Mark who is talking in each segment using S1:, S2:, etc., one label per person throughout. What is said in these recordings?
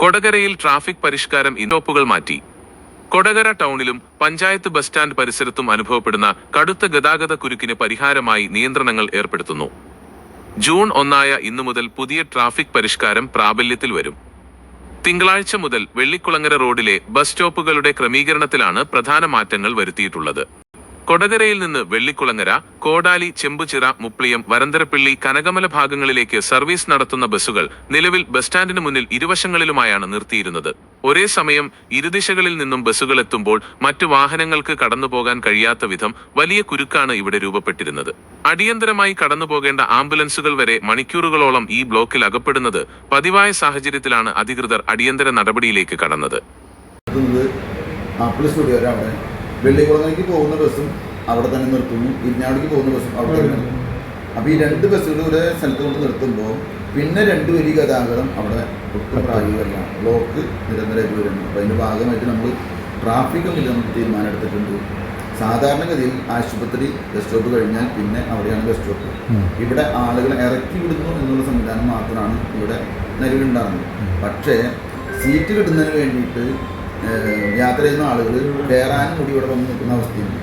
S1: കൊടകരയിൽ traffic പരിഷ്കാരം സ്റ്റോപ്പുകൾ മാറ്റി. Kodakara ടൗണിലും panchayat bus stand പരിസരത്തും അനുഭവപ്പെടുന്ന കടുത്ത ഗതാഗത കുരുക്കിന് പരിഹാരമായി നിയന്ത്രണങ്ങൾ ഏർപ്പെടുത്തുന്നു. ജൂൺ 1 ഇന്നു മുതൽ പുതിയ ട്രാഫിക് പരിഷ്കാരം പ്രാബല്യത്തിൽ വരും. തിങ്കളാഴ്ച മുതൽ വെള്ളിക്കുളങ്ങര റോഡിലെ ബസ് സ്റ്റോപ്പുകളുടെ ക്രമീകരണത്തിലാണ് പ്രധാന മാറ്റങ്ങൾ വരുത്തിയിട്ടുള്ളത്. കൊടകരയിൽ നിന്ന് വെള്ളിക്കുളങ്ങര, കോടാലി, ചെമ്പുചിറ, മുപ്ലിയം, വരന്തരപ്പള്ളി, കനകമല ഭാഗങ്ങളിലേക്ക് സർവീസ് നടത്തുന്ന ബസ്സുകൾ നിലവിൽ ബസ് സ്റ്റാൻഡിന് മുന്നിൽ ഇരുവശങ്ങളിലുമായാണ് നിർത്തിയിരുന്നത്. ഒരേ സമയം ഇരുദിശകളിൽ നിന്നും ബസ്സുകൾ എത്തുമ്പോൾ മറ്റു വാഹനങ്ങൾക്ക് കടന്നുപോകാൻ കഴിയാത്ത വിധം വലിയ കുരുക്കാണ് ഇവിടെ രൂപപ്പെട്ടിരുന്നത്. അടിയന്തരമായി കടന്നുപോകേണ്ട ആംബുലൻസുകൾ വരെ മണിക്കൂറുകളോളം ഈ ബ്ലോക്കിൽ അകപ്പെടുന്നത് പതിവായ സാഹചര്യത്തിലാണ് അധികൃതർ അടിയന്തര നടപടിയിലേക്ക് കടന്നത്.
S2: വെള്ളിക്കുളങ്ങരയ്ക്ക് പോകുന്ന ബസ്സും അവിടെ തന്നെ നിർത്തുന്നു, ഇരിഞ്ഞാടിക്ക് പോകുന്ന ബസ്സും അവിടെ തന്നെ നിർത്തുന്നു. അപ്പോൾ ഈ രണ്ട് ബസ്സുകൾ ഒരേ സ്ഥലത്ത് കൊണ്ട് നിർത്തുമ്പോൾ പിന്നെ രണ്ട് വരി ഗതാഗതം അവിടെ ഒട്ടും പ്രായോഗികമല്ല, ബ്ലോക്ക് നിരന്തരമായിട്ട് വരുന്നു. അപ്പോൾ അതിൻ്റെ ഭാഗമായിട്ട് നമ്മൾ ട്രാഫിക്കും ഇല്ല നമുക്ക് തീരുമാനം എടുത്തിട്ടുണ്ട്. സാധാരണഗതിയിൽ ആശുപത്രി ബസ് സ്റ്റോപ്പ് കഴിഞ്ഞാൽ പിന്നെ അവിടെയാണ് ബസ് സ്റ്റോപ്പ്. ഇവിടെ ആളുകൾ ഇറക്കി വിടുന്നു എന്നുള്ള സംവിധാനം മാത്രമാണ് ഇവിടെ നിലവിലുണ്ടാകുന്നത്. പക്ഷേ സീറ്റ് കിട്ടുന്നതിന് വേണ്ടിയിട്ട് യാത്ര ചെയ്യുന്ന ആളുകൾ കയറാനും കൂടി ഇവിടെ വന്ന് നിൽക്കുന്ന അവസ്ഥയുണ്ട്.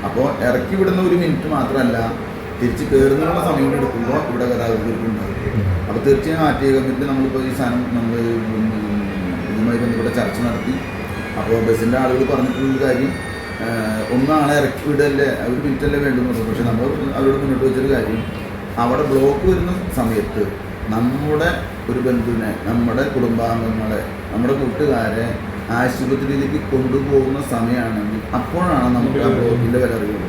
S2: അപ്പോൾ ഇറക്കി വിടുന്ന ഒരു മിനിറ്റ് മാത്രമല്ല, തിരിച്ച് കയറുന്നതിനുള്ള സമയം എടുക്കുമ്പോൾ ഇവിടെ ഗതാഗതക്കുണ്ടാകും. അപ്പോൾ തീർച്ചയായും ആർടിഐ കമ്മിറ്റി നമ്മളിപ്പോൾ ഈ സാധനം നമ്മൾ ഇതുമായി ബന്ധപ്പെട്ട ചർച്ച നടത്തി. അപ്പോൾ ബസ്സിൻ്റെ ആളുകൾ പറഞ്ഞിട്ടുള്ളൊരു കാര്യം, ഒന്നാണ് ഇറക്കി വിടല്ലേ, ഒരു മിനിറ്റല്ലേ വേണ്ടുന്നത്. പക്ഷേ നമ്മൾ അവരോട് മുന്നോട്ട് വെച്ചൊരു കാര്യം, അവിടെ ബ്ലോക്ക് വരുന്ന സമയത്ത് നമ്മുടെ ഒരു ബന്ധുവിനെ, നമ്മുടെ കുടുംബാംഗങ്ങളെ, നമ്മുടെ കൂട്ടുകാരെ ആശുപത്രിയിലേക്ക് കൊണ്ടുപോകുന്ന സമയമാണെങ്കിൽ അപ്പോഴാണ് നമുക്ക് ആ ബ്ലോക്കിൻ്റെ വില അറിയുള്ളൂ.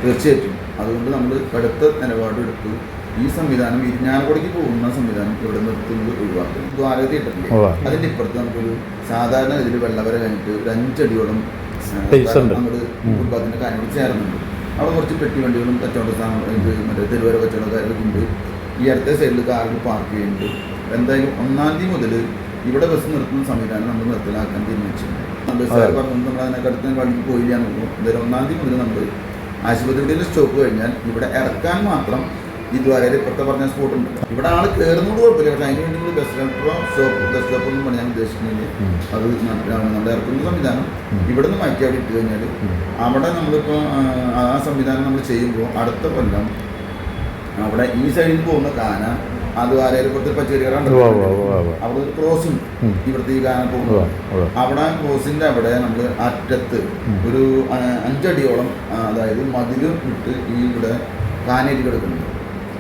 S2: തീർച്ചയായിട്ടും അതുകൊണ്ട് നമ്മൾ കടുത്ത നിലപാടെടുത്തു. ഈ സംവിധാനം ഇരിഞ്ഞാലക്കുടയ്ക്ക് പോകുന്ന സംവിധാനം ഇവിടെ നിർത്തുന്നത് ഒഴിവാക്കും. ദ്വാരക തിയേറ്ററില്ലേ, അതിൻ്റെ ഇപ്പുറത്ത് നമുക്കൊരു സാധാരണ ഇതിൽ വെള്ളവര കഴിഞ്ഞിട്ട് ഒരു 5 അടിയോളം അങ്ങോട്ട് ഫുട്പാത്തിൻ്റെ കാര്യങ്ങൾ ചേർന്നുണ്ട്. അവിടെ കുറച്ച് പെട്ടി വണ്ടികളും കച്ചവട മറ്റേ തെരുവര കച്ചവടക്കാരൊക്കെ ഉണ്ട്. ഈ അടുത്ത സൈഡിൽ കാറിൽ പാർക്ക് ചെയ്യുന്നുണ്ട്. എന്തായാലും 1-ാം തീയതി മുതൽ ഇവിടെ ബസ് നിർത്തുന്ന സംവിധാനം നമ്മൾ നിർത്തലാക്കാൻ തീരുമാനിച്ചിട്ടുണ്ട്. ബസ്സുകാർ പറഞ്ഞു നമ്മൾ അതിനകത്ത് വണ്ടിക്ക് പോയില്ല നോക്കും. എന്തായാലും 1-ാം തീയതി മുതൽ നമ്മൾ ആശുപത്രിയുടെ സ്റ്റോപ്പ് കഴിഞ്ഞാൽ ഇവിടെ ഇറക്കാൻ മാത്രം ഈ ദ്വാരയിൽ ഇപ്പോഴത്തെ പറഞ്ഞ സ്പോട്ട് ഉണ്ട്. ഇവിടെ ആൾ കയറുന്നോട് കുഴപ്പമില്ല. പക്ഷേ അതിന് വേണ്ടി നമ്മൾ ബസ് സ്റ്റോപ്പൊന്നും പണിയാൻ ഉദ്ദേശിക്കുന്നില്ല. അത് നമ്മുടെ ഇറക്കുന്ന സംവിധാനം ഇവിടെ നിന്ന് മാറ്റി അവിടെ ഇട്ട് കഴിഞ്ഞാൽ അവിടെ നമ്മളിപ്പോൾ ആ സംവിധാനം നമ്മൾ ചെയ്യുമ്പോൾ അടുത്ത കൊല്ലം അവിടെ ഈ സൈഡിൽ പോകുന്ന കാന അത് ആരേലപ്പുറത്ത് പച്ചക്കറികളുണ്ട്, അവിടെ ഒരു ക്രോസിങ് ഇവിടുത്തെ ഈ കാന പോകുന്നത്, അവിടെ ക്രോസിൻ്റെ അവിടെ നമ്മൾ അറ്റത്ത് ഒരു 5 അടിയോളം അതായത് മതിലും ഇട്ട് ഈ ഇവിടെ കാനേറ്റി കിടക്കുന്നുണ്ട്.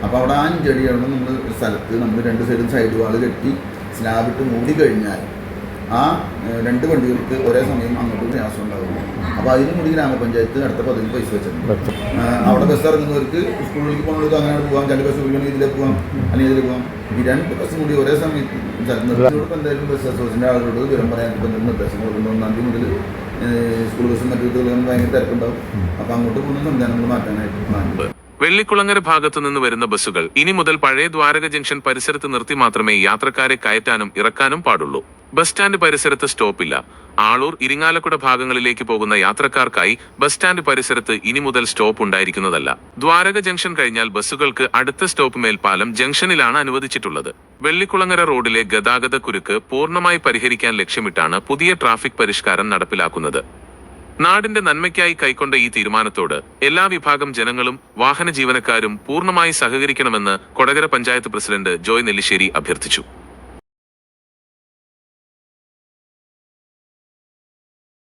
S2: അപ്പോൾ അവിടെ 5 അടിയോളം നമ്മൾ സ്ഥലത്ത് നമ്മൾ 2 സൈഡും സൈഡ് വാൾ കെട്ടി സ്ലാബിട്ട് മൂടി കഴിഞ്ഞാൽ ആ 2 വണ്ടികൾക്ക് ഒരേ സമയം അങ്ങോട്ടും പ്രയാസം ഉണ്ടാകും. അപ്പോൾ അതിനും കൂടി ഗ്രാമപഞ്ചായത്ത് അടുത്ത പദ്ധതി പൈസ വെച്ചിട്ടുണ്ട്. അവിടെ ബസ് ഇറങ്ങുന്നവർക്ക് സ്കൂളിലേക്ക് പോകുന്നവർക്ക് അങ്ങനെ പോകാം, 2 ബസ് വിളിക്കണമെങ്കിൽ ഇതിലേക്ക് പോകാം, അല്ലെങ്കിൽ ഇതിൽ പോകാം. ഈ 2 ബസ്സും കൂടി ഒരേ സമയത്ത് നിർത്തിയോടൊപ്പം എന്തായാലും ബസ് അസോസിയേഷൻ്റെ ആളുകളോട് വിവരം പറയാൻ നിർദ്ദേശം കൊടുക്കുന്നുണ്ട്. 1-ാം തീയതി മുതൽ സ്കൂൾ ബസ്സും മറ്റു ഭയങ്കര തിരക്കുണ്ടാവും. അപ്പോൾ അങ്ങോട്ട് പോകുന്ന സംവിധാനങ്ങൾ മാറ്റാനായിട്ട്
S1: വെള്ളിക്കുളങ്ങര ഭാഗത്തു നിന്ന് വരുന്ന ബസ്സുകൾ ഇനി മുതൽ പഴയ ദ്വാരക ജംഗ്ഷൻ പരിസരത്ത് നിർത്തി മാത്രമേ യാത്രക്കാരെ കയറ്റാനും ഇറക്കാനും പാടുള്ളൂ. ബസ് സ്റ്റാൻഡ് പരിസരത്ത് സ്റ്റോപ്പില്ല. ആളൂർ, ഇരിങ്ങാലക്കുട ഭാഗങ്ങളിലേക്ക് പോകുന്ന യാത്രക്കാർക്കായി ബസ് സ്റ്റാൻഡ് പരിസരത്ത് ഇനി മുതൽ സ്റ്റോപ്പ് ഉണ്ടായിരിക്കുന്നതല്ല. ദ്വാരക ജംഗ്ഷൻ കഴിഞ്ഞാൽ ബസ്സുകൾക്ക് അടുത്ത സ്റ്റോപ്പ് മേൽപ്പാലം ജംഗ്ഷനിലാണ് അനുവദിച്ചിട്ടുള്ളത്. വെള്ളിക്കുളങ്ങര റോഡിലെ ഗതാഗത കുരുക്ക് പൂർണ്ണമായി പരിഹരിക്കാൻ ലക്ഷ്യമിട്ടാണ് പുതിയ ട്രാഫിക് പരിഷ്കാരം നടപ്പിലാക്കുന്നത്. നാടിന്റെ നന്മയ്ക്കായി കൈക്കൊണ്ട ഈ തീരുമാനത്തോട് എല്ലാ വിഭാഗം ജനങ്ങളും വാഹന ജീവനക്കാരും പൂർണ്ണമായി സഹകരിക്കണമെന്ന് കൊടകര പഞ്ചായത്ത് പ്രസിഡന്റ് ജോയ് നെല്ലിശ്ശേരി അഭ്യർത്ഥിച്ചു.